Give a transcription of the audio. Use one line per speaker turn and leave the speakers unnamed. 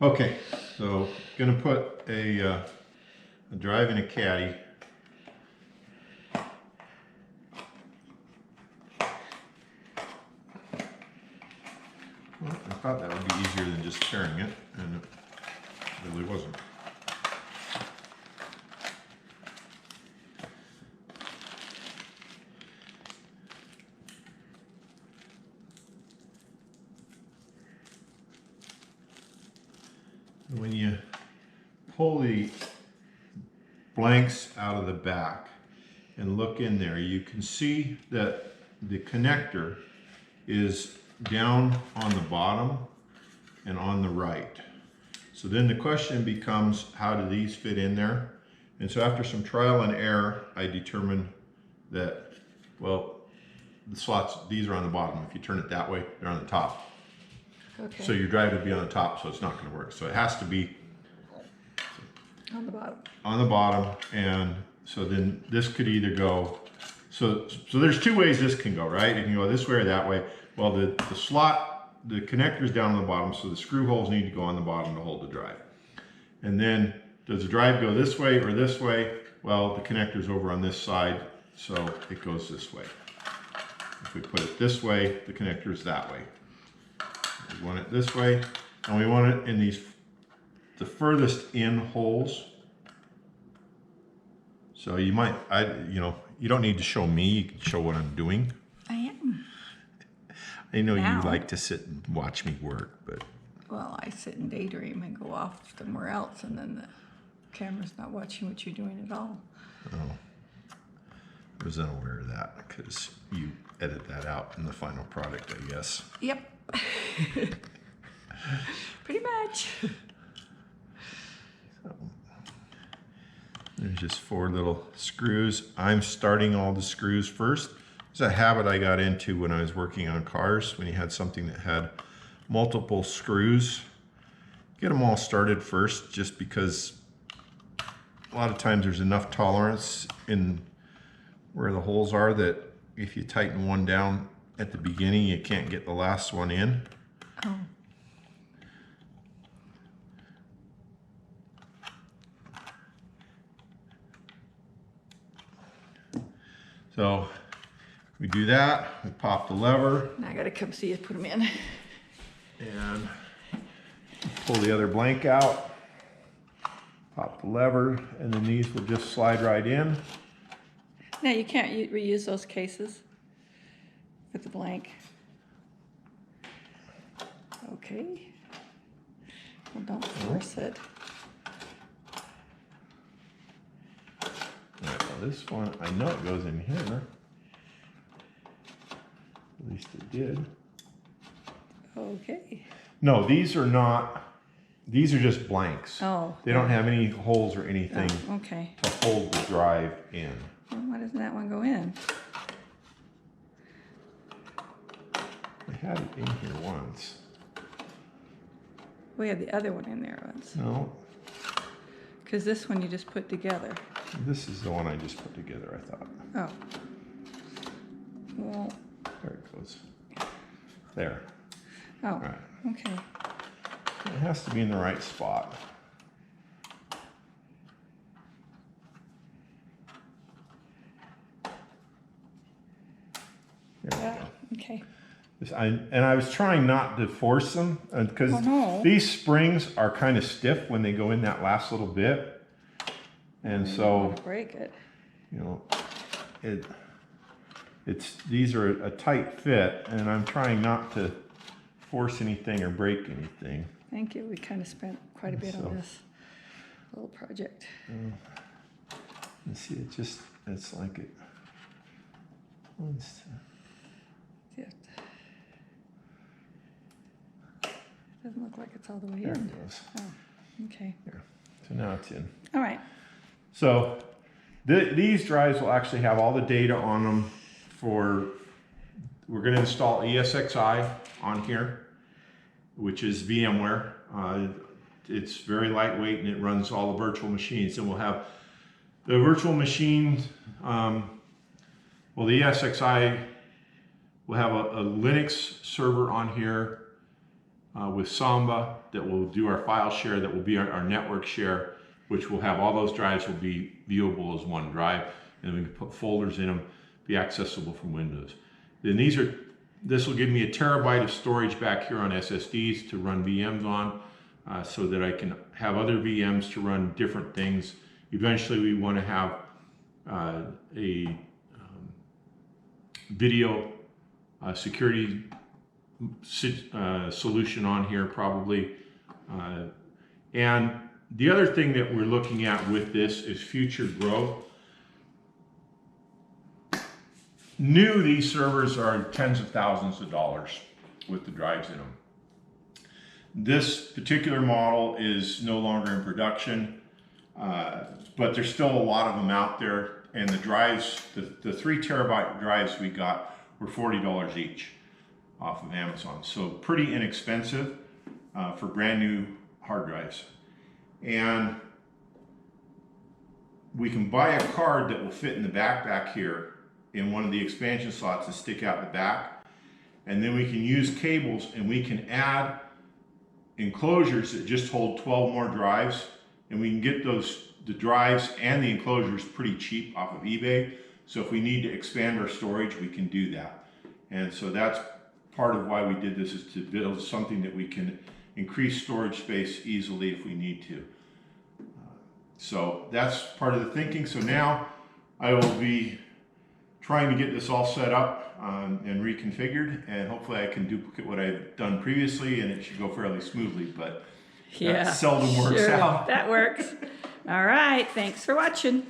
Okay, so gonna put a drive in a caddy. Well, I thought that would be easier than just carrying it, and it really wasn't. When you pull the blanks out of the back and look in there, you can see that the connector is down on the bottom and on the right. So then the question becomes, how do these fit in there? And so after some trial and error, I determined that, well, the slots, these are on the bottom. If you turn it that way, they're on the top.
Okay.
So your drive would be on the top, so it's not going to work. So it has to be
on the bottom.
On the bottom, and so then this could either go, so there's two ways this can go, right? It can go this way or that way. Well, the slot, the connector's down on the bottom, so the screw holes need to go on the bottom to hold the drive. And then, does the drive go this way or this way? Well, the connector's over on this side, so it goes this way. If we put it this way, the connector's that way. We want it this way, and we want it in these, the furthest in holes. So you might, you don't need to show me, you can show what I'm doing.
I am.
I know now. You like to sit and watch me work, but.
Well, I sit and daydream and go off somewhere else, and then the camera's not watching what you're doing at all.
Oh, I was unaware of that because you edit that out in the final product, I guess.
Yep. Pretty much.
So, there's just 4 little screws. I'm starting all the screws first. It's a habit I got into when I was working on cars. When you had something that had multiple screws, get them all started first, just because a lot of times there's enough tolerance in where the holes are that if you tighten one down at the beginning, you can't get the last one in.
Oh.
So we do that, we pop the lever.
Now I gotta come see you put them in.
And pull the other blank out, pop the lever, and then these will just slide right in.
Now you can't reuse those cases with the blank. Okay. Well, don't force it.
All right, well, this one, I know it goes in here. At least it did.
Okay.
No, these are not, these are just blanks.
Oh.
They don't have any holes or anything
okay.
to hold the drive in.
Well, why doesn't that one go in?
I had it in here once.
We had the other one in there once.
No.
Because this one you just put together.
This is the one I just put together, I thought.
Oh. Well.
There it goes. There.
Oh.
All right.
Okay.
It has to be in the right spot. There we go.
Okay.
And I was trying not to force them because these springs are kind of stiff when they go in that last little bit, and so
break it.
You know, these are a tight fit, and I'm trying not to force anything or break anything.
Thank you. We kind of spent quite a bit on this little project.
And see, it's like it.
Yeah. Doesn't look like it's all the way
There
in.
it goes.
Oh, okay.
There. So now it's in.
All right.
So these drives will actually have all the data on them for, we're going to install ESXi on here, which is VMware. It's very lightweight and it runs all the virtual machines. And we'll have the virtual machines, well, the ESXi will have a Linux server on here. with Samba that will do our file share, that will be our network share, which will have all those drives will be viewable as one drive, and we can put folders in them, be accessible from Windows. Then this will give me a terabyte of storage back here on SSDs to run VMs on, so that I can have other VMs to run different things. Eventually we want to have a video security solution on here probably. And the other thing that we're looking at with this is future growth. New, these servers are tens of thousands of dollars with the drives in them. This particular model is no longer in production, but there's still a lot of them out there. And the drives, the 3 terabyte drives we got were $40 each off of Amazon. So pretty inexpensive for brand new hard drives. And we can buy a card that will fit in the back here in one of the expansion slots that stick out the back. And then we can use cables and we can add enclosures that just hold 12 more drives. And we can get the drives and the enclosures pretty cheap off of eBay. So if we need to expand our storage, we can do that. And so that's part of why we did this, is to build something that we can increase storage space easily if we need to. So that's part of the thinking. So now I will be trying to get this all set up and reconfigured, and hopefully I can duplicate what I've done previously, and it should go fairly smoothly, but that seldom works out.
That works. All right, thanks for watching.